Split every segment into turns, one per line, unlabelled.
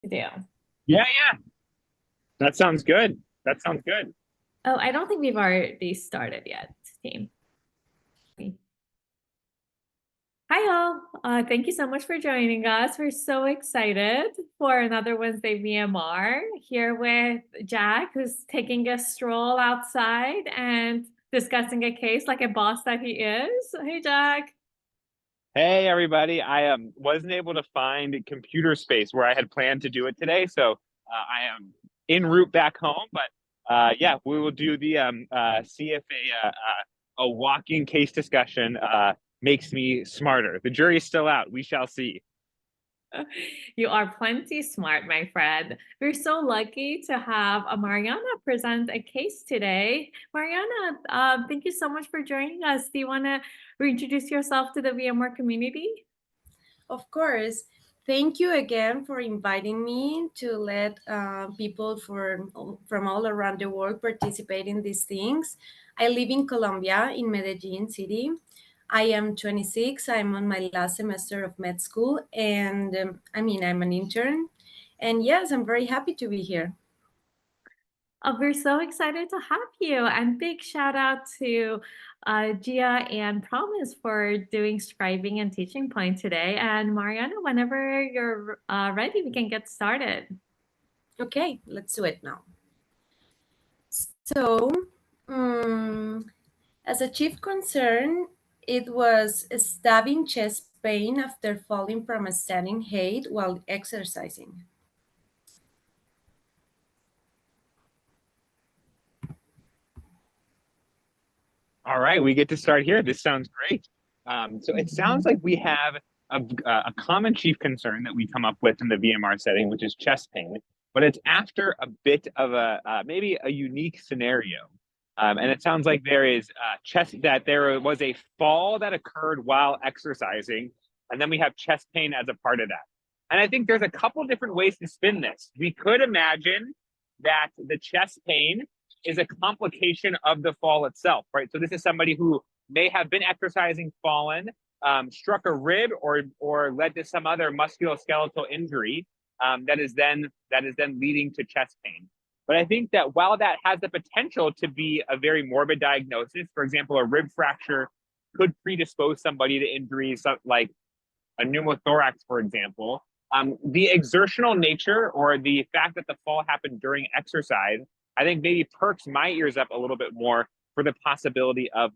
to do.
Yeah, yeah. That sounds good. That sounds good.
Oh, I don't think we've already started yet, team. Hi, all. Thank you so much for joining us. We're so excited for another Wednesday VMR here with Jack, who's taking a stroll outside and discussing a case like a boss that he is. Hey, Jack.
Hey, everybody. I wasn't able to find computer space where I had planned to do it today, so I am en route back home. But yeah, we will do the see if a walking case discussion makes me smarter. The jury's still out. We shall see.
You are plenty smart, my friend. We're so lucky to have Mariana present a case today. Mariana, thank you so much for joining us. Do you want to reintroduce yourself to the VMware community?
Of course. Thank you again for inviting me to let people from all around the world participate in these things. I live in Colombia, in Medellin City. I am 26. I'm on my last semester of med school, and I'm an intern. And yes, I'm very happy to be here.
We're so excited to have you. And big shout out to Gia and Promise for doing scribing and teaching point today. And Mariana, whenever you're ready, we can get started.
Okay, let's do it now. So, um, as a chief concern, it was stabbing chest pain after falling from a standing height while exercising.
All right, we get to start here. This sounds great. So it sounds like we have a common chief concern that we come up with in the VMR setting, which is chest pain, but it's after a bit of a maybe a unique scenario. And it sounds like there was a fall that occurred while exercising, and then we have chest pain as a part of that. And I think there's a couple different ways to spin this. We could imagine that the chest pain is a complication of the fall itself, right? So this is somebody who may have been exercising, fallen, struck a rib, or led to some other musculoskeletal injury that is then leading to chest pain. But I think that while that has the potential to be a very morbid diagnosis, for example, a rib fracture could predispose somebody to injuries like a pneumothorax, for example. The exertional nature or the fact that the fall happened during exercise, I think maybe perks my ears up a little bit more for the possibility of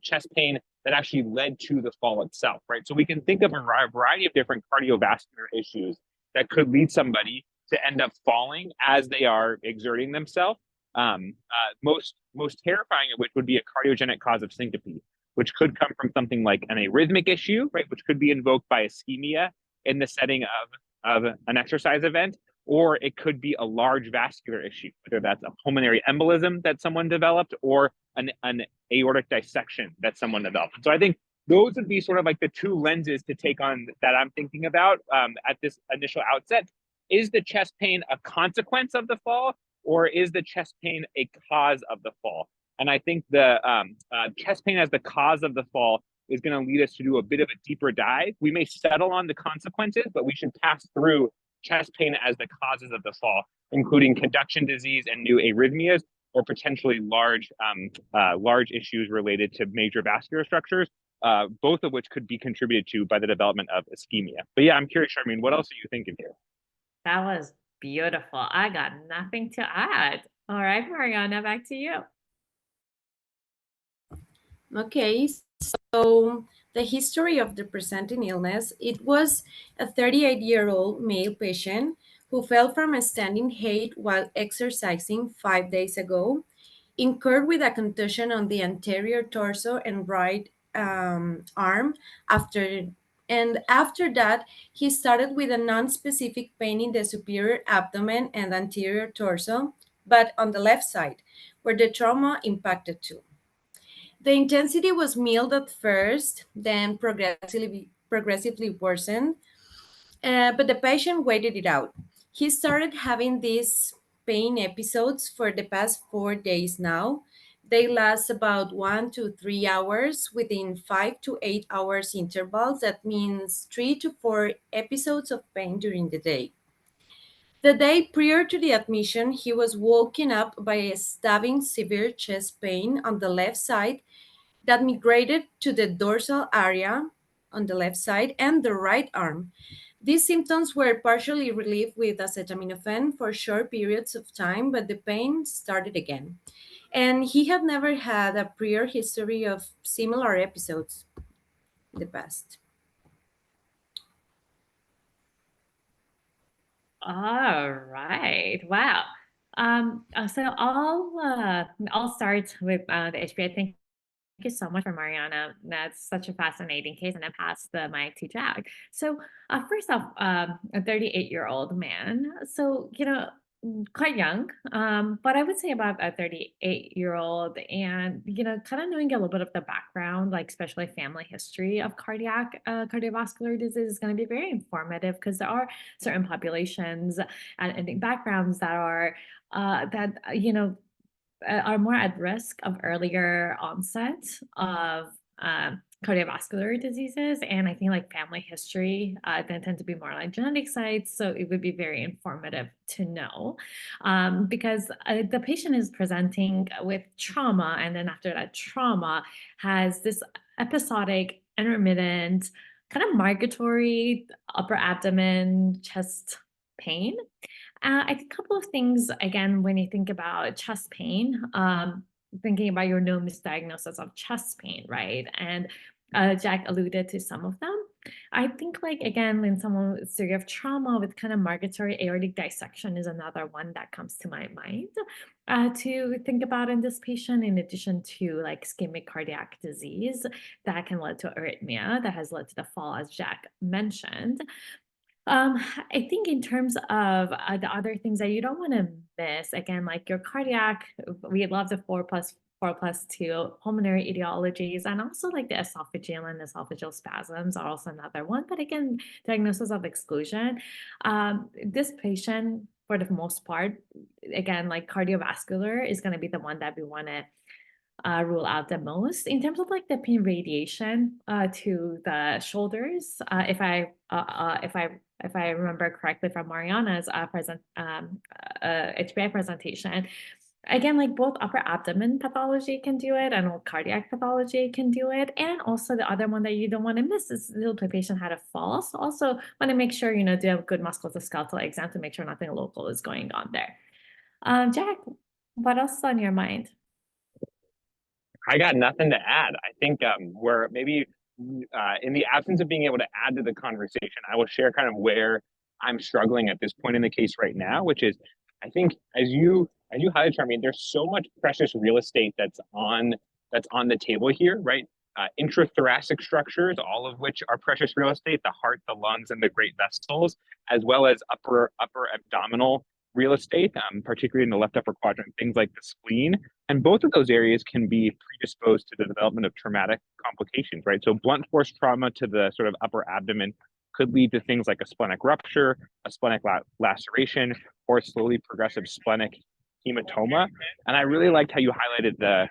chest pain that actually led to the fall itself, right? So we can think of a variety of different cardiovascular issues that could lead somebody to end up falling as they are exerting themselves. Most terrifying of which would be a cardiogenic cause of syncope, which could come from something like an arrhythmic issue, right, which could be invoked by ischemia in the setting of an exercise event, or it could be a large vascular issue, whether that's a pulmonary embolism that someone developed or an aortic dissection that someone developed. So I think those would be sort of like the two lenses to take on that I'm thinking about at this initial outset. Is the chest pain a consequence of the fall, or is the chest pain a cause of the fall? And I think the chest pain as the cause of the fall is going to lead us to do a bit of a deeper dive. We may settle on the consequences, but we should pass through chest pain as the causes of the fall, including conduction disease and new arrhythmias, or potentially large issues related to major vascular structures, both of which could be contributed to by the development of ischemia. But yeah, I'm curious, Sharmin, what else are you thinking here?
That was beautiful. I got nothing to add. All right, Mariana, back to you.
Okay, so the history of the presenting illness, it was a 38-year-old male patient who fell from a standing height while exercising 5 days ago, incurred with a contusion on the anterior torso and right arm after after that he started with a non-specific pain in the superior abdomen and anterior torso, but on the left side where the trauma impacted to. The intensity was mild at first, then progressively worsened, but the patient waited it out. He started having these pain episodes for the past 4 days now. They last about 1 to 3 hours within 5 to 8 hours intervals. That means 3 to 4 episodes of pain during the day. The day prior to the admission, he was woken up by a stabbing severe chest pain on the left side that migrated to the dorsal area on the left side and the right arm. These symptoms were partially relieved with acetaminophen for short periods of time, but the pain started again. And he had never had a prior history of similar episodes in the past.
All right. Wow. So I'll start with the HPA. Thank you so much for Mariana. That's such a fascinating case, and I pass the mic to Jack. So, first off, a 38-year-old man. So, quite young, but I would say about a 38-year-old, and kind of knowing a little bit of the background, like especially family history of cardiovascular disease, is going to be very informative because there are certain populations and backgrounds that are are more at risk of earlier onset of cardiovascular diseases. And I think like family history, they tend to be more like genetic sites. So it would be very informative to know because the patient is presenting with trauma. And then after that trauma has this episodic, intermittent, kind of migratory upper abdomen, chest pain. I think a couple of things, again, when you think about chest pain, thinking about your no misdiagnosis of chest pain, right? And Jack alluded to some of them. I think, like, again, when someone with severe trauma with kind of migratory aortic dissection is another one that comes to my mind to think about in this patient, in addition to like ischemic cardiac disease that can lead to arrhythmia that has led to the fall, as Jack mentioned. I think in terms of the other things that you don't want to miss, again, like your cardiac, we love the 4+2 pulmonary etiologies, and also like the esophageal and esophageal spasms are also another one. But again, diagnosis of exclusion. This patient, for the most part, again, like cardiovascular is going to be the one that we want to rule out the most in terms of like the pain radiation to the shoulders. If I remember correctly from Mariana's HPI presentation, again, like both upper abdomen pathology can do it and cardiac pathology can do it. And also the other one that you don't want to miss is the patient had a fall. So also want to make sure, do a good musculoskeletal exam to make sure nothing local is going on there. Jack, what else is on your mind?
I got nothing to add. I think we're maybe in the absence of being able to add to the conversation, I will share kind of where I'm struggling at this point in the case right now, which is I think as you highlighted, Charmaine, there's so much precious real estate that's on the table here, right? Intrathoracic structures, all of which are precious real estate, the heart, the lungs, and the great vessels, as well as upper abdominal real estate, particularly in the left upper quadrant, things like the spleen. And both of those areas can be predisposed to the development of traumatic complications, right? So blunt force trauma to the sort of upper abdomen could lead to things like a splenic rupture, a splenic laceration, or slowly progressive splenic hematoma. And I really liked how you highlighted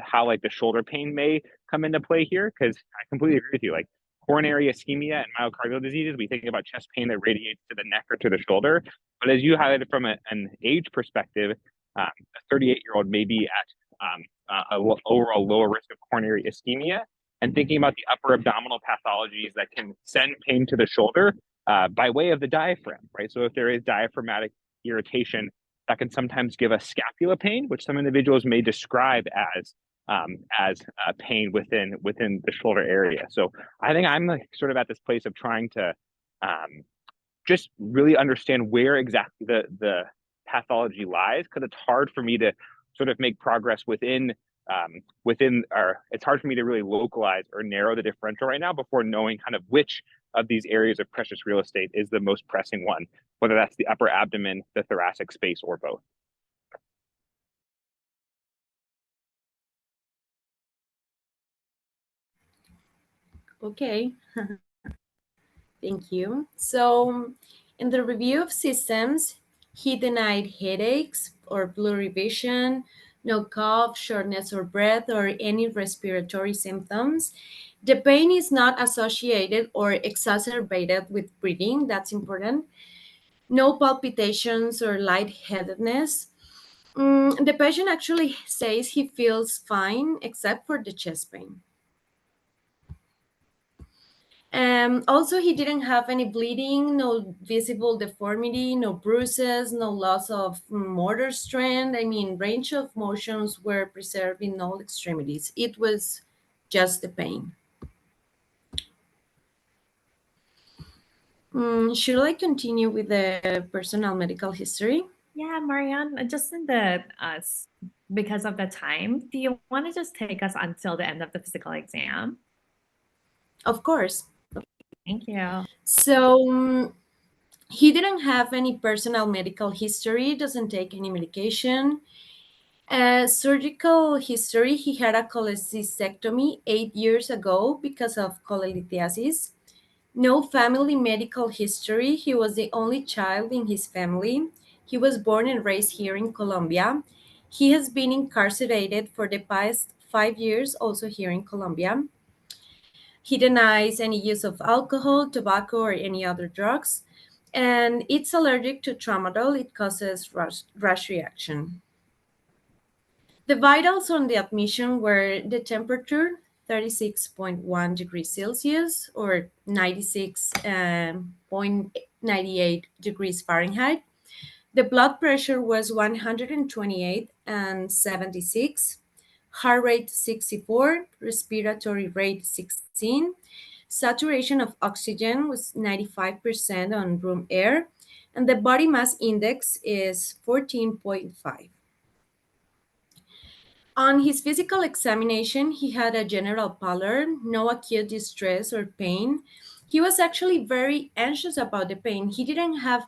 how like the shoulder pain may come into play here, because I completely agree with you. Like coronary ischemia and myocardial diseases, we think about chest pain that radiates to the neck or to the shoulder. But as you highlighted from an age perspective, a 38-year-old may be at overall lower risk of coronary ischemia. And thinking about the upper abdominal pathologies that can send pain to the shoulder by way of the diaphragm, right? So if there is diaphragmatic irritation, that can sometimes give us scapula pain, which some individuals may describe as pain within the shoulder area. So I think I'm like sort of at this place of trying to just really understand where exactly the pathology lies, because it's hard for me to sort of make progress it's hard for me to really localize or narrow the differential right now before knowing kind of which of these areas of precious real estate is the most pressing one, whether that's the upper abdomen, the thoracic space, or both.
Okay. Thank you. So, in the review of systems, he denied headaches or blurry vision, no cough, shortness of breath, or any respiratory symptoms. The pain is not associated or exacerbated with breathing, that's important. No palpitations or lightheadedness. The patient actually says he feels fine except for the chest pain. Also, he didn't have any bleeding, no visible deformity, no bruises, no loss of motor strength. I mean, range of motions were preserved in all extremities. It was just the pain. Should I continue with the personal medical history?
Yeah, Marianne, just in the because of the time, do you want to just take us until the end of the physical exam?
Of course.
Thank you.
So, he didn't have any personal medical history, doesn't take any medication. Surgical history, he had a cholecystectomy 8 years ago because of cholelithiasis. No family medical history. He was the only child in his family. He was born and raised here in Colombia. He has been incarcerated for the past 5 years, also here in Colombia. He denies any use of alcohol, tobacco, or any other drugs. And it's allergic to tramadol. It causes rash reaction. The vitals on the admission were the temperature, 36.1 degrees Celsius or 96.98 degrees Fahrenheit. The blood pressure was 128 and 76, heart rate 64, respiratory rate 16, saturation of oxygen was 95% on room air, and the body mass index is 14.5. On his physical examination, he had a general pallor, no acute distress or pain. He was actually very anxious about the pain. He didn't have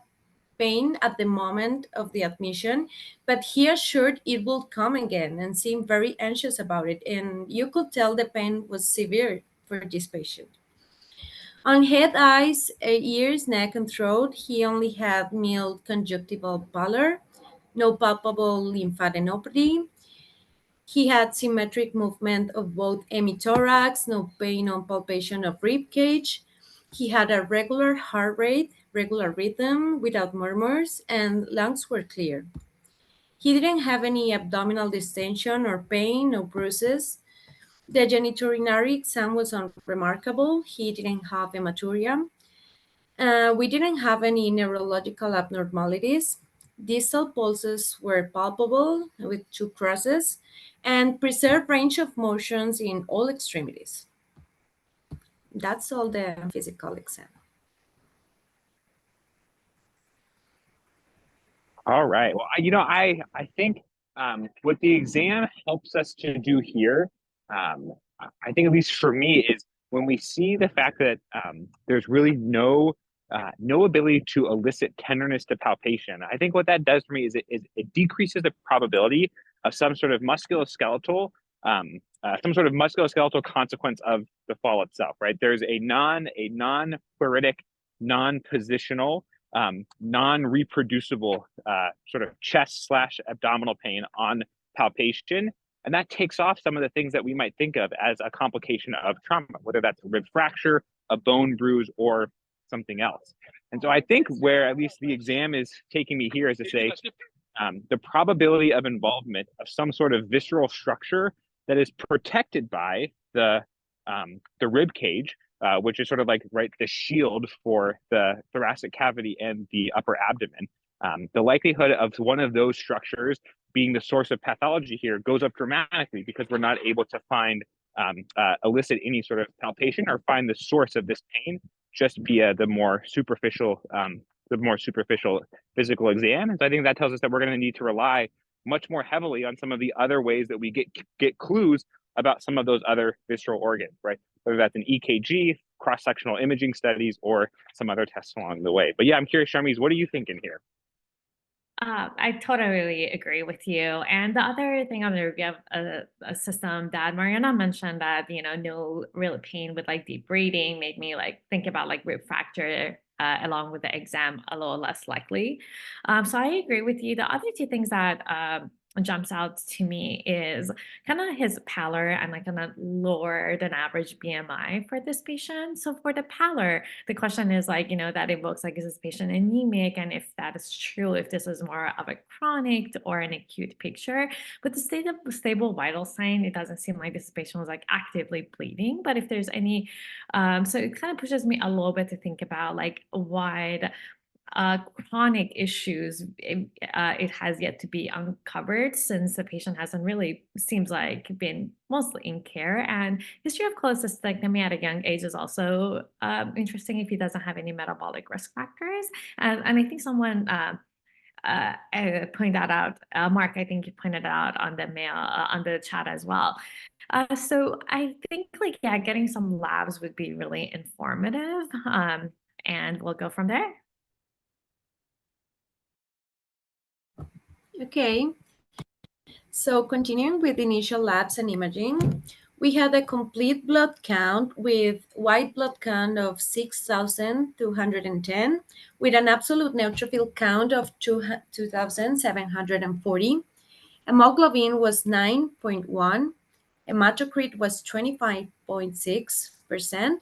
pain at the moment of the admission, but he assured it would come again and seemed very anxious about it. And you could tell the pain was severe for this patient. On head, eyes, ears, neck, and throat, he only had mild conjunctival pallor, no palpable lymphadenopathy. He had symmetric movement of both hemithorax, no pain on palpation of rib cage. He had a regular heart rate, regular rhythm without murmurs, and lungs were clear. He didn't have any abdominal distension or pain, no bruises. The genitourinary exam was unremarkable. He didn't have hematuria. We didn't have any neurological abnormalities. Distal pulses were palpable with two crosses and preserved range of motions in all extremities. That's all the physical exam.
All right. Well, I think what the exam helps us to do here, I think at least for me, is when we see the fact that there's really no ability to elicit tenderness to palpation. I think what that does for me is it decreases the probability of some sort of musculoskeletal consequence of the fall itself. Right? There's a non-pleuritic, non-positional, non-reproducible sort of chest/abdominal pain on palpation. And that takes off some of the things that we might think of as a complication of trauma, whether that's a rib fracture, a bone bruise, or something else. And so I think where at least the exam is taking me here is to say the probability of involvement of some sort of visceral structure that is protected by the rib cage, which is sort of like the shield for the thoracic cavity and the upper abdomen. The likelihood of one of those structures being the source of pathology here goes up dramatically because we're not able to elicit any sort of palpation or find the source of this pain just via the more superficial physical exam. And so I think that tells us that we're going to need to rely much more heavily on some of the other ways that we get clues about some of those other visceral organs, right? Whether that's an EKG, cross-sectional imaging studies, or some other tests along the way. But yeah, I'm curious, Sharmise, what are you thinking here?
I totally agree with you. And the other thing on the review of a system that Mariana mentioned that, no real pain with like deep breathing made me like think about like rib fracture along with the exam a little less likely. So I agree with you. The other two things that jumps out to me is kind of his pallor and like kind of lower than average BMI for this patient. So for the pallor, the question is like, that evokes like, is this patient anemic? And if that is true, if this is more of a chronic or an acute picture. But the state of stable vital sign, it doesn't seem like this patient was like actively bleeding. But if there's any, so it kind of pushes me a little bit to think about like why chronic issues, it has yet to be uncovered since the patient hasn't really, seems like, been mostly in care. And history of cholecystectomy at a young age is also interesting if he doesn't have any metabolic risk factors. And I think someone pointed that out, Mark, I think you pointed it out on the mail, on the chat as well. So I think like, yeah, getting some labs would be really informative. And we'll go from there.
Okay, so continuing with initial labs and imaging, we had a complete blood count with white blood count of 6,210, with an absolute neutrophil count of 2,740. Hemoglobin was 9.1. Hematocrit was 25.6%.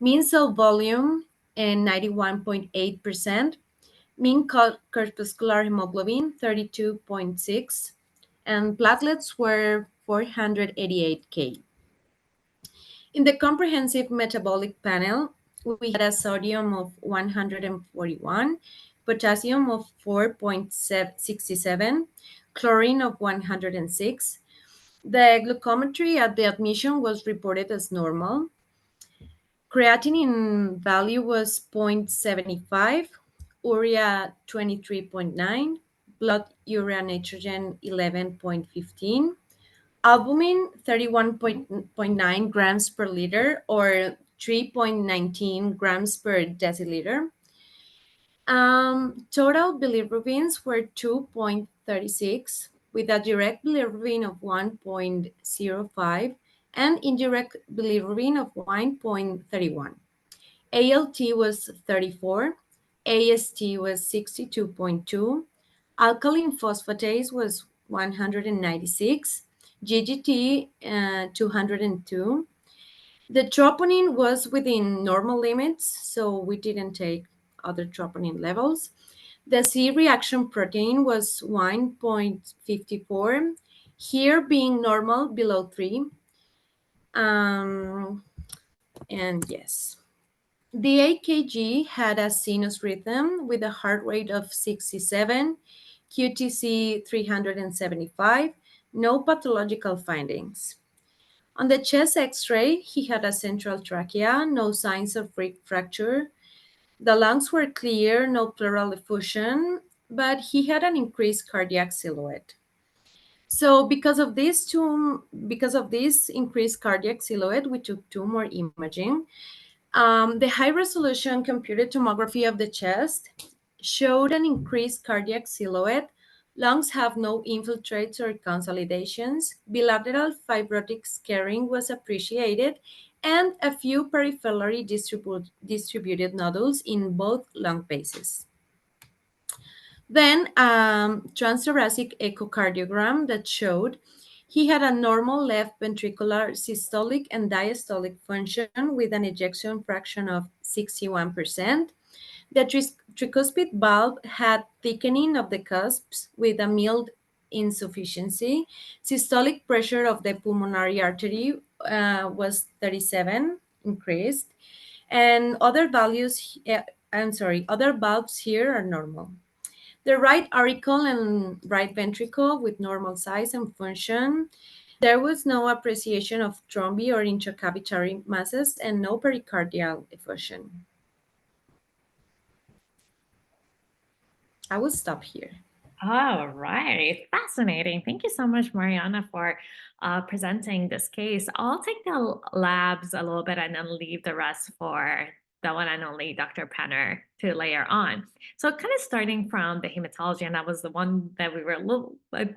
Mean cell volume and 91.8%. Mean corpuscular hemoglobin 32.6, and platelets were 488K. In the comprehensive metabolic panel, we had a sodium of 141, potassium of 4.67, chlorine of 106. The glucometry at the admission was reported as normal. Creatinine value was 0.75, urea 23.9, blood urea nitrogen 11.15, albumin 31.9 grams per liter or 3.19 grams per deciliter. Total bilirubins were 2.36 with a direct bilirubin of 1.05 and indirect bilirubin of 1.31. ALT was 34, AST was 62.2, alkaline phosphatase was 196, GGT 202. The troponin was within normal limits, so we didn't take other troponin levels. The C reaction protein was 1.54, here being normal below 3. And yes. The AKG had a sinus rhythm with a heart rate of 67, QTC 375, no pathological findings. On the chest x-ray, he had a central trachea, no signs of fracture. The lungs were clear, no pleural effusion, but he had an increased cardiac silhouette. So because of this increased cardiac silhouette, we took 2 more imaging. The high-resolution computed tomography of the chest showed an increased cardiac silhouette. Lungs have no infiltrates or consolidations. Bilateral fibrotic scarring was appreciated, and a few peripherally distributed nodules in both lung bases. Then transthoracic echocardiogram that showed he had a normal left ventricular systolic and diastolic function with an ejection fraction of 61%. The tricuspid valve had thickening of the cusps with a mild insufficiency. Systolic pressure of the pulmonary artery was 37, increased. And other valves here are normal. The right auricle and right ventricle with normal size and function. There was no appreciation of thrombi or intracavitary masses and no pericardial effusion. I will stop here.
All right, fascinating. Thank you so much, Mariana, for presenting this case. I'll take the labs a little bit and then leave the rest for the one and only Dr. Penner to layer on. So kind of starting from the hematology, and that was the one that we were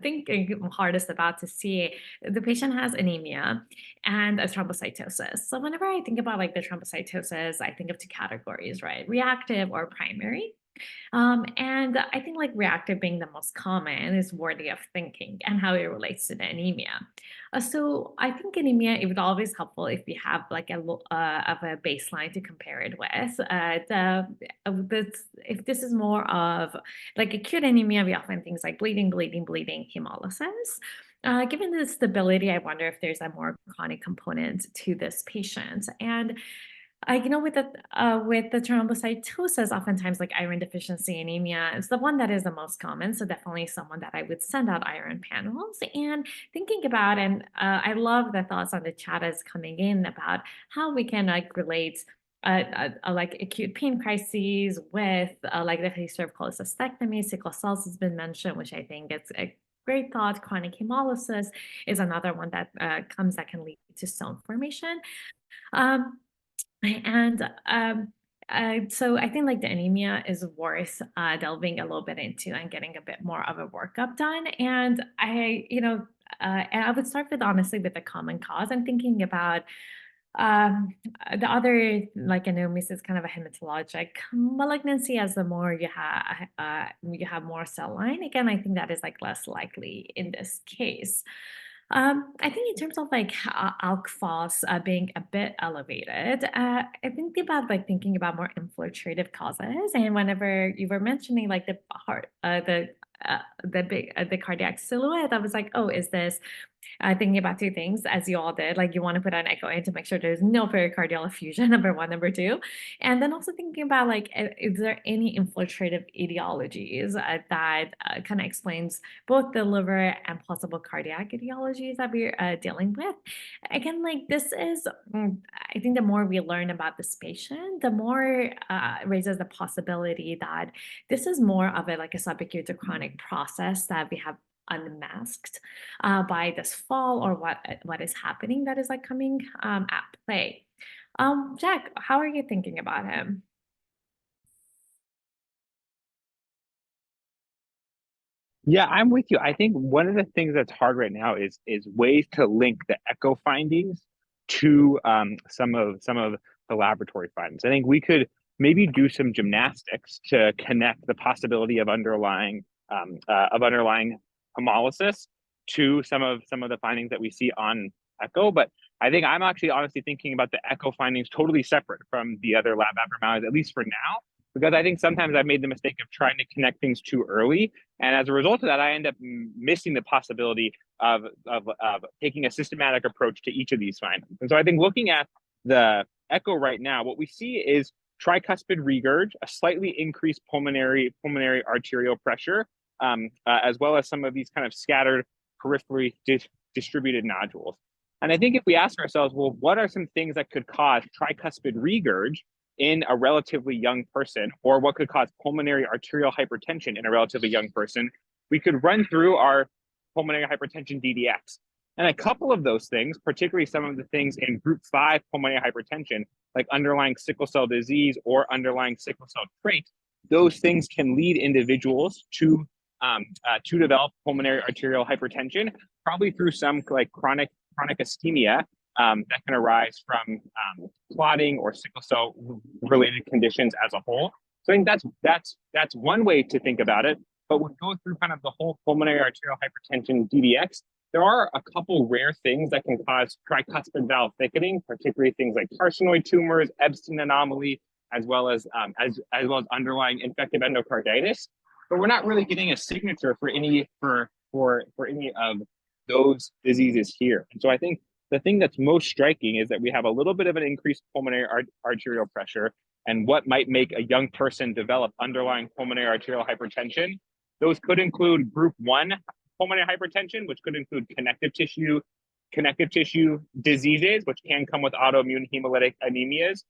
thinking hardest about to see. The patient has anemia and a thrombocytosis. So whenever I think about like the thrombocytosis, I think of 2 categories, right? Reactive or primary. And I think like reactive being the most common is worthy of thinking and how it relates to the anemia. So I think anemia, it would always helpful if we have like of a baseline to compare it with. If this is more of like acute anemia, we often things like bleeding, hemolysis. Given the stability, I wonder if there's a more chronic component to this patient. And with the thrombocytosis, oftentimes like iron deficiency anemia is the one that is the most common. So definitely someone that I would send out iron panels. And thinking about, and I love the thoughts on the chat is coming in about how we can like relate like acute pain crises with like the history of cholecystectomy, sickle cells has been mentioned, which I think it's a great thought. Chronic hemolysis is another one that that can lead to stone formation. Um, and so I think like the anemia is worth delving a little bit into and getting a bit more of a workup done. And I would start with honestly with the common cause. I'm thinking about the other like anomia is kind of a hematologic malignancy. As the more you have more cell line. Again, I think that is like less likely in this case. I think in terms of like ALK phos being a bit elevated, I think about like thinking about more infiltrative causes. And whenever you were mentioning like the heart, the cardiac silhouette, I was like, oh, is this thinking about two things, as you all did. Like you want to put an echo in to make sure there's no pericardial effusion, number one. Number two, and then also thinking about like, is there any infiltrative etiologies that kind of explains both the liver and possible cardiac etiologies that we're dealing with? Again, like this is, I think the more we learn about this patient, the more raises the possibility that this is more of a like a subacute to chronic process that we have unmasked by this fall or what is happening that is like coming at play. Jack, how are you thinking about him?
Yeah, I'm with you. I think one of the things that's hard right now is ways to link the echo findings to some of the laboratory findings. I think we could maybe do some gymnastics to connect the possibility of underlying hemolysis to some of the findings that we see on echo. But I think I'm actually honestly thinking about the echo findings totally separate from the other lab abnormalities, at least for now, because I think sometimes I've made the mistake of trying to connect things too early, and as a result of that, I end up missing the possibility of taking a systematic approach to each of these findings. And so I think looking at the echo right now, what we see is tricuspid regurg, a slightly increased pulmonary arterial pressure, as well as some of these kind of scattered periphery distributed nodules. And I think if we ask ourselves, well, what are some things that could cause tricuspid regurg in a relatively young person, or what could cause pulmonary arterial hypertension in a relatively young person, we could run through our pulmonary hypertension DDX. And a couple of those things, particularly some of the things in group 5 pulmonary hypertension, like underlying sickle cell disease or underlying sickle cell trait, those things can lead individuals to develop pulmonary arterial hypertension, probably through some like chronic ischemia that can arise from clotting or sickle cell related conditions as a whole. So I think that's one way to think about it. But when we go through kind of the whole pulmonary arterial hypertension DDX, there are a couple rare things that can cause tricuspid valve thickening, particularly things like carcinoid tumors, Epstein anomaly, as well as underlying infective endocarditis. But we're not really getting a signature for any of those diseases here. And so I think the thing that's most striking is that we have a little bit of an increased pulmonary arterial pressure, and what might make a young person develop underlying pulmonary arterial hypertension. Those could include group 1 pulmonary hypertension, which could include connective tissue diseases, which can come with autoimmune hemolytic anemias.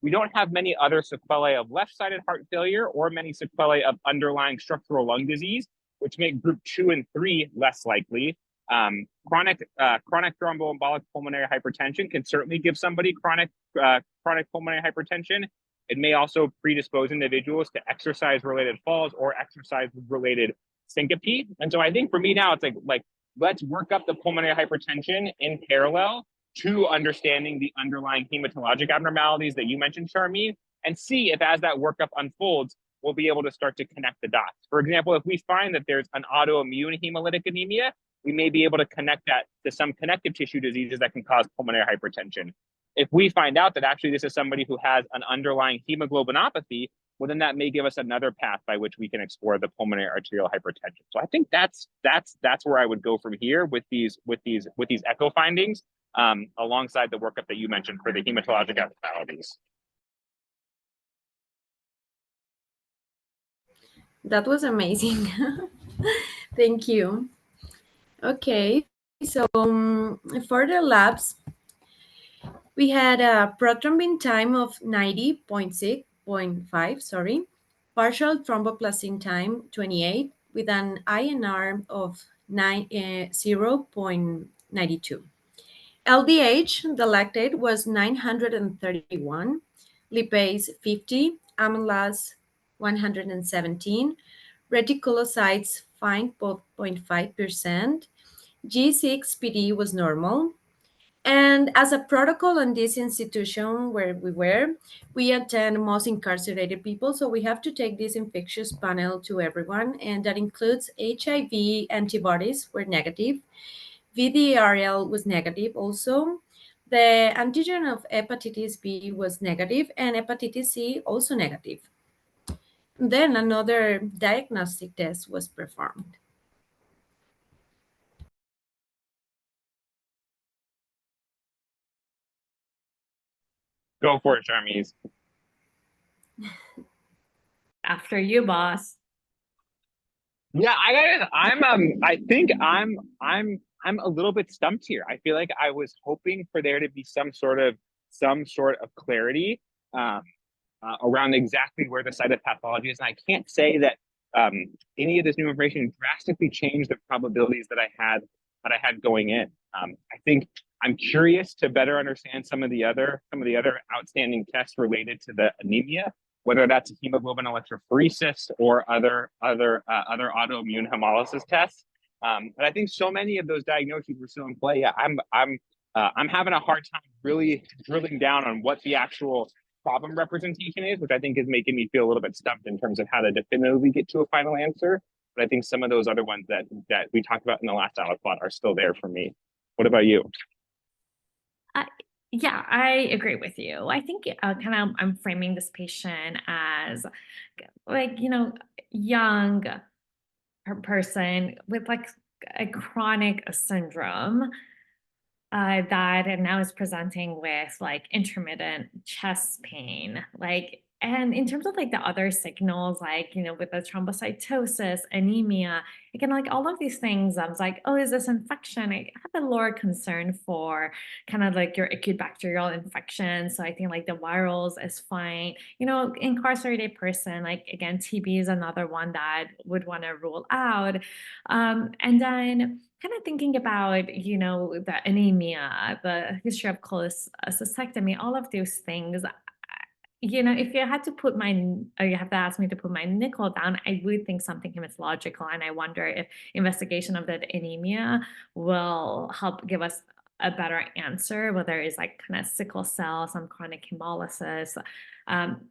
We don't have many other sequelae of left-sided heart failure or many sequelae of underlying structural lung disease, which make group 2 and 3 less likely. Chronic thromboembolic pulmonary hypertension can certainly give somebody chronic pulmonary hypertension. It may also predispose individuals to exercise-related falls or exercise-related syncope. And so I think for me now, it's like let's work up the pulmonary hypertension in parallel to understanding the underlying hematologic abnormalities that you mentioned, Sharmin, and see if as that workup unfolds, we'll be able to start to connect the dots. For example, if we find that there's an autoimmune hemolytic anemia, we may be able to connect that to some connective tissue diseases that can cause pulmonary hypertension. If we find out that actually this is somebody who has an underlying hemoglobinopathy, well, then that may give us another path by which we can explore the pulmonary arterial hypertension. So I think that's where I would go from here with these echo findings, alongside the workup that you mentioned for the hematologic abnormalities.
That was amazing. Thank you. Okay, so for the labs, we had a prothrombin time of 90.6.5, sorry, partial thromboplastin time 28, with an INR of 0.92. LDH, the lactate, was 931, lipase 50, amylase 117, reticulocytes 5.5%, G6PD was normal. And as a protocol in this institution where we attend most incarcerated people. So we have to take this infectious panel to everyone. And that includes HIV antibodies were negative. VDRL was negative also. The antigen of hepatitis B was negative and hepatitis C also negative. Then another diagnostic test was performed.
Go for it, Charmise.
After you, boss.
Yeah, I think I'm a little bit stumped here. I feel like I was hoping for there to be some sort of clarity around exactly where the site of pathology is, and I can't say that any of this new information drastically changed the probabilities that I had going in. I think I'm curious to better understand some of the other outstanding tests related to the anemia, whether that's hemoglobin electrophoresis or other autoimmune hemolysis tests. But I think so many of those diagnoses were still in play. Yeah, I'm having a hard time really drilling down on what the actual problem representation is, which I think is making me feel a little bit stumped in terms of how to definitively get to a final answer. But I think some of those other ones that we talked about in the last dialog plot are still there for me. What about you?
Yeah, I agree with you. I think I'm framing this patient as like, young person with like a chronic syndrome that now is presenting with like intermittent chest pain, and in terms of like the other signals, like, with the thrombocytosis, anemia, again, like all of these things, I was like, oh, is this infection? I have a lower concern for kind of like your acute bacterial infection. So I think like the virals is fine. Incarcerated person, like again, TB is another one that would want to rule out. And then kind of thinking about, the anemia, the history of cholecystectomy, all of those things, if you had to put or you have to ask me to put my nickel down, I would think something hematological. And I wonder if investigation of that anemia will help give us a better answer, whether it's like kind of sickle cell, some chronic hemolysis.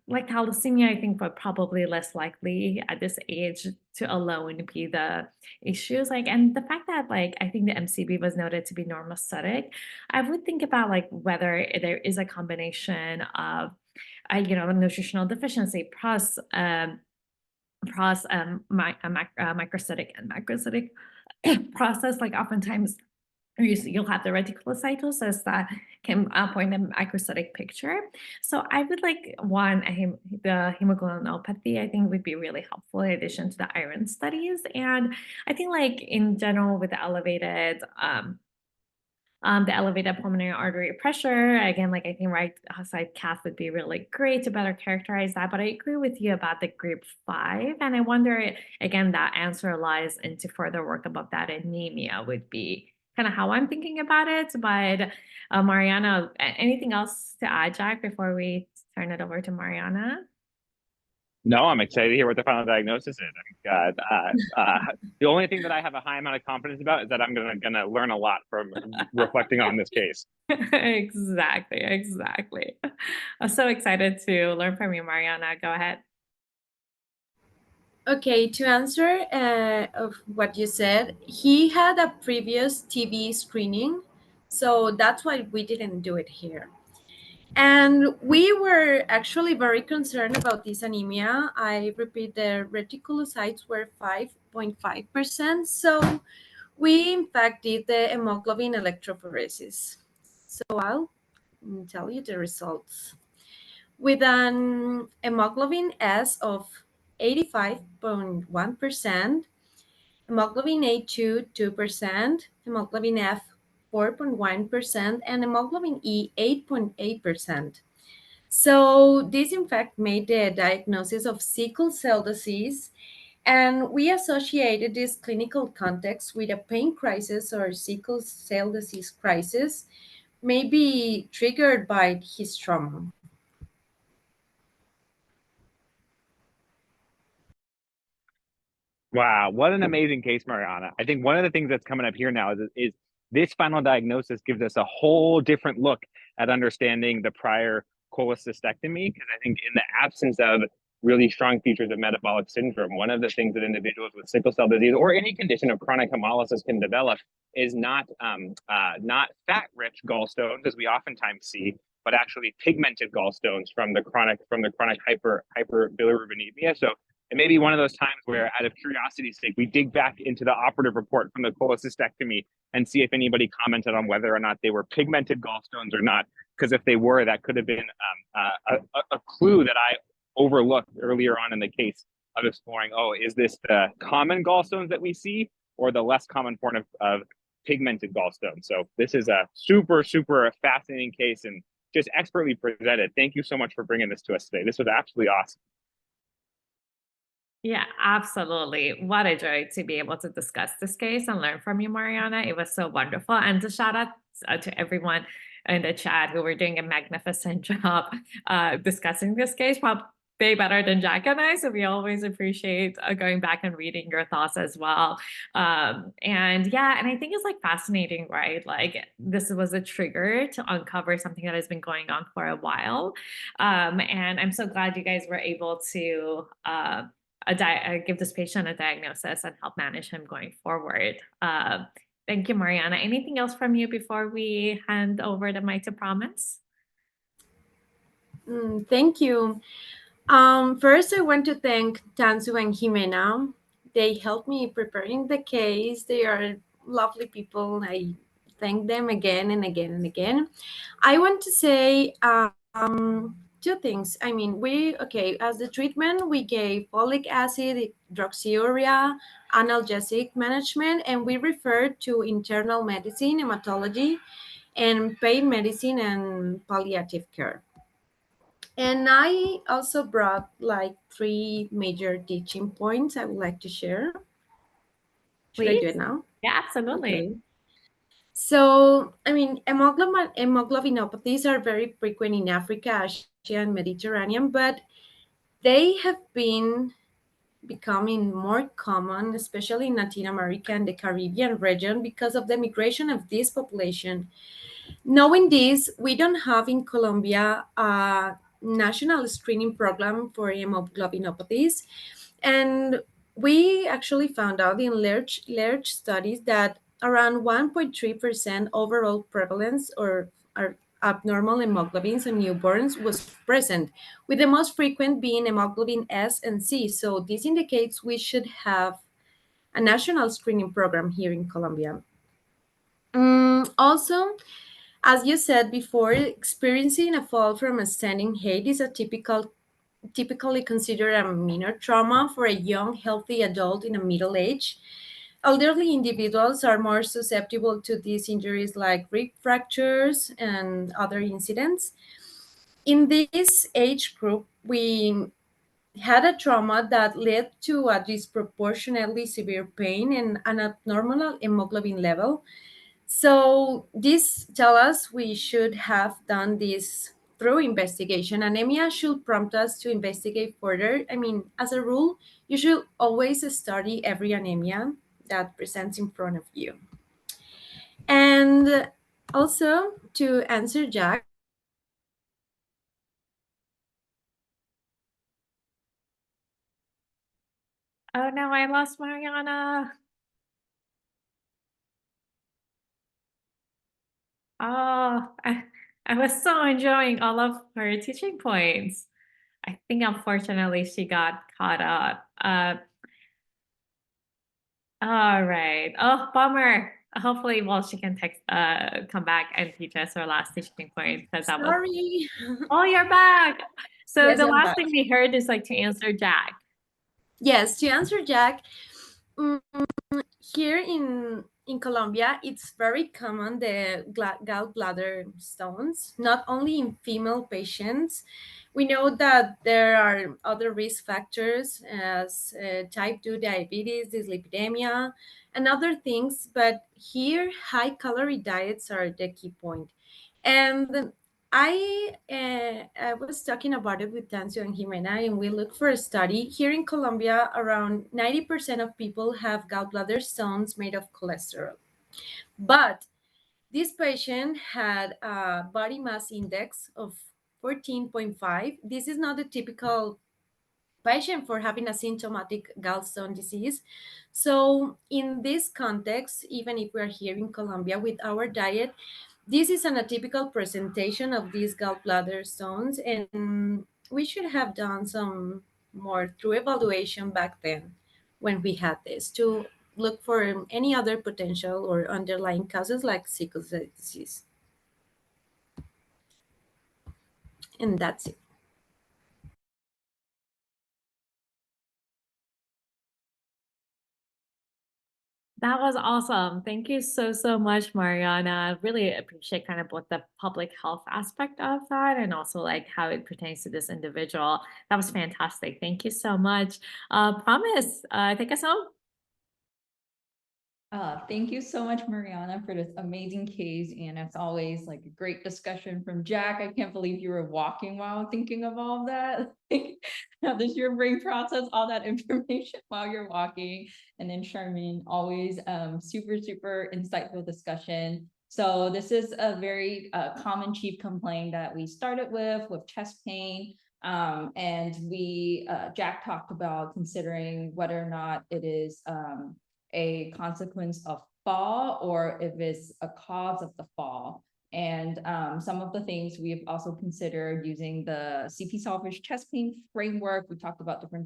Like thalassemia, I think, but probably less likely at this age to alone be the issues. And the fact that I think the MCB was noted to be normocytic, I would think about whether there is a combination of nutritional deficiency plus microcytic and macrocytic process. Oftentimes you'll have the reticulocytosis that can point a macrocytic picture. So I would the hemoglobinopathy, I think, would be really helpful in addition to the iron studies. And I think in general with the elevated pulmonary artery pressure, again, I think right side cath would be really great to better characterize that. But I agree with you about the group 5. And I wonder, again, that answer lies into further work about that anemia would be kind of how I'm thinking about it. But Mariana, anything else to add, Jack, before we turn it over to Mariana?
No, I'm excited to hear what the final diagnosis is. The only thing that I have a high amount of confidence about is that I'm gonna learn a lot from reflecting on this case.
Exactly. I'm so excited to learn from you, Mariana. Go ahead.
Okay, to answer of what you said, he had a previous TV screening, so that's why we didn't do it here. And we were actually very concerned about this anemia. I repeat, the reticulocytes were 5.5%. So we, in fact, did the hemoglobin electrophoresis. So I'll tell you the results. With an hemoglobin S of 85.1%, hemoglobin A2 2%, hemoglobin F 4.1%, and hemoglobin E 8.8%. So this in fact made the diagnosis of sickle cell disease, and we associated this clinical context with a pain crisis or sickle cell disease crisis, maybe triggered by his trauma.
Wow, what an amazing case, Mariana. I think one of the things that's coming up here now is this final diagnosis gives us a whole different look at understanding the prior cholecystectomy. Because I think in the absence of really strong features of metabolic syndrome, one of the things that individuals with sickle cell disease or any condition of chronic hemolysis can develop is not fat-rich gallstones, as we oftentimes see, but actually pigmented gallstones from the chronic hyperbilirubinemia. So it may be one of those times where, out of curiosity's sake, we dig back into the operative report from the cholecystectomy and see if anybody commented on whether or not they were pigmented gallstones or not. Because if they were, that could have been a clue that I overlooked earlier on in the case of exploring, oh, is this the common gallstones that we see or the less common form of pigmented gallstones? So this is a super, super fascinating case and just expertly presented. Thank you so much for bringing this to us today. This was absolutely awesome.
Yeah, absolutely. What a joy to be able to discuss this case and learn from you, Mariana. It was so wonderful. And to shout out to everyone in the chat who were doing a magnificent job discussing this case, probably way better than Jack and I. So we always appreciate going back and reading your thoughts as well. And yeah, and I think it's like fascinating, right? Like this was a trigger to uncover something that has been going on for a while. And I'm so glad you guys were able to give this patient a diagnosis and help manage him going forward. Thank you, Mariana. Anything else from you before we hand over the mic to Promise?
Thank you. First, I want to thank Tansu and Jimena. They helped me preparing the case. They are lovely people. I thank them again and again and again. I want to say two things. I mean, as the treatment, we gave folic acid, hydroxyurea, analgesic management, and we referred to internal medicine, hematology, and pain medicine and palliative care. And I also brought like three major teaching points I would like to share. Should I do
Please?
it now?
Yeah, absolutely.
Okay. So, I mean, hemoglobinopathies are very frequent in Africa, Asia, and Mediterranean, but they have been becoming more common, especially in Latin America and the Caribbean region, because of the migration of this population. Knowing this, we don't have in Colombia a national screening program for hemoglobinopathies. And we actually found out in large studies that around 1.3% overall prevalence or abnormal hemoglobins in newborns was present, with the most frequent being hemoglobin S and C. So this indicates we should have a national screening program here in Colombia. Also, as you said before, experiencing a fall from a standing height is typically considered a minor trauma for a young, healthy adult in a middle age. Elderly individuals are more susceptible to these injuries like rib fractures and other incidents. In this age group, we had a trauma that led to a disproportionately severe pain and an abnormal hemoglobin level. So this tell us we should have done this through investigation. Anemia should prompt us to investigate further. I mean, as a rule, you should always study every anemia that presents in front of you. And also to answer Jack,
Oh no, I lost Mariana. Oh, I was so enjoying all of her teaching points. I think unfortunately she got caught up. All right. Oh, bummer. Hopefully, well, she can come back and teach us her last teaching point because that was.
Sorry.
Oh, you're back. So
Yes,
the
I'm
last
back.
thing we heard is like to answer Jack.
Yes, to answer Jack, mm, here in Colombia, it's very common the gallbladder stones, not only in female patients. We know that there are other risk factors as type 2 diabetes, dyslipidemia, and other things, but here high calorie diets are the key point. And I was talking about it with Tancio and Jimena, and we looked for a study. Here in Colombia, around 90% of people have gallbladder stones made of cholesterol. But this patient had a body mass index of 14.5. This is not a typical patient for having a symptomatic gallstone disease. So, in this context, even if we're here in Colombia with our diet, this is an atypical presentation of these gallbladder stones, and we should have done some more through evaluation back then when we had this to look for any other potential or underlying causes like sickle cell disease. And that's it.
That was awesome. Thank you so much, Mariana. I really appreciate kind of both the public health aspect of that and also like how it pertains to this individual. That was fantastic. Thank you so much. Promise, take us home.
Thank you so much, Mariana, for this amazing case. And as always, like a great discussion from Jack. I can't believe you were walking while thinking of all of that. How does your brain process all that information while you're walking? And then Sharmin, always super insightful discussion. So this is a very common chief complaint that we started with chest pain. And Jack talked about considering whether or not it is a consequence of fall or if it's a cause of the fall. And some of the things we've also considered using the CP Selfish chest pain framework. We talked about different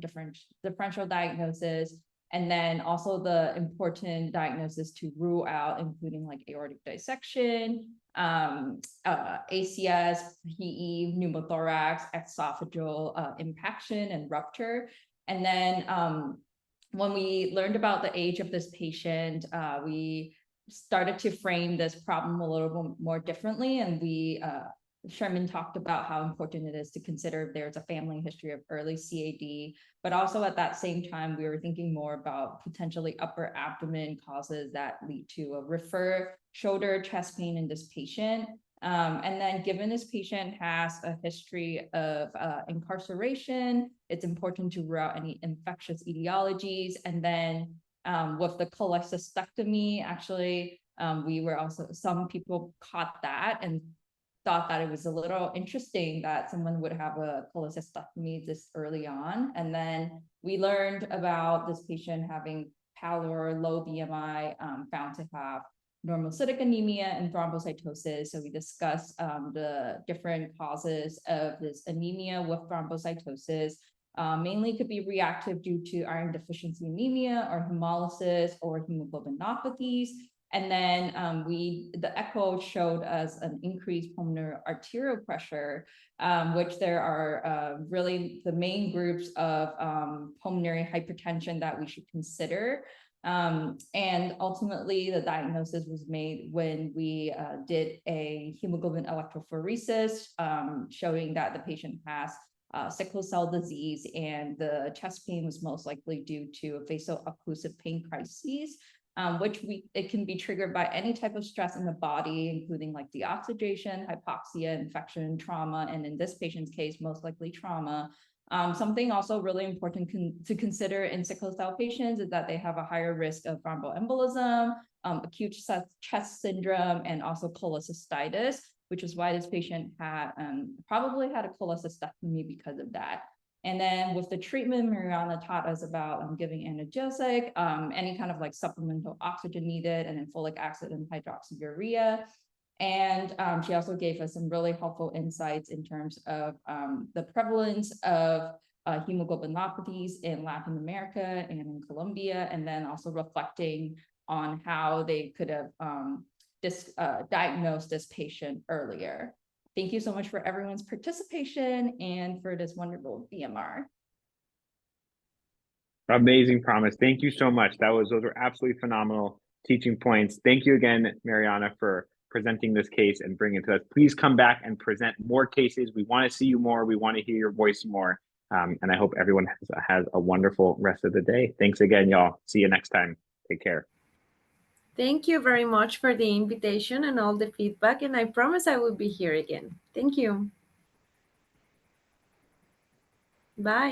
differential diagnosis, and then also the important diagnosis to rule out, including like aortic dissection, ACS, PE, pneumothorax, esophageal impaction and rupture. And then when we learned about the age of this patient, we started to frame this problem a little bit more differently. And Sherman talked about how important it is to consider if there's a family history of early CAD, but also at that same time, we were thinking more about potentially upper abdomen causes that lead to a refer shoulder chest pain in this patient. And then given this patient has a history of incarceration, it's important to rule out any infectious etiologies. And then with the cholecystectomy, actually, we were also, some people caught that and thought that it was a little interesting that someone would have a cholecystectomy this early on. And then we learned about this patient having pallor, low BMI, found to have normocytic anemia and thrombocytosis. So we discussed the different causes of this anemia with thrombocytosis. Mainly could be reactive due to iron deficiency anemia or hemolysis or hemoglobinopathies. And then the echo showed us an increased pulmonary arterial pressure, which there are really the main groups of pulmonary hypertension that we should consider. And ultimately, the diagnosis was made when we did a hemoglobin electrophoresis, showing that the patient has sickle cell disease, and the chest pain was most likely due to a vaso-occlusive pain crises, which it can be triggered by any type of stress in the body, including like deoxygenation, hypoxia, infection, trauma, and in this patient's case, most likely trauma. Something also really important to consider in sickle cell patients is that they have a higher risk of thromboembolism, acute chest syndrome, and also cholecystitis, which is why this patient had probably had a cholecystectomy because of that. And then with the treatment, Mariana taught us about giving analgesic, any kind of like supplemental oxygen needed, and then folic acid and hydroxyurea. And she also gave us some really helpful insights in terms of the prevalence of hemoglobinopathies in Latin America and in Colombia, and then also reflecting on how they could have diagnosed this patient earlier. Thank you so much for everyone's participation and for this wonderful VMR.
Amazing promise. Thank you so much. Those were absolutely phenomenal teaching points. Thank you again, Mariana, for presenting this case and bringing it to us. Please come back and present more cases. We want to see you more. We want to hear your voice more. And I hope everyone has a wonderful rest of the day. Thanks again, y'all. See you next time. Take care.
Thank you very much for the invitation and all the feedback, and I promise I will be here again. Thank you. Bye.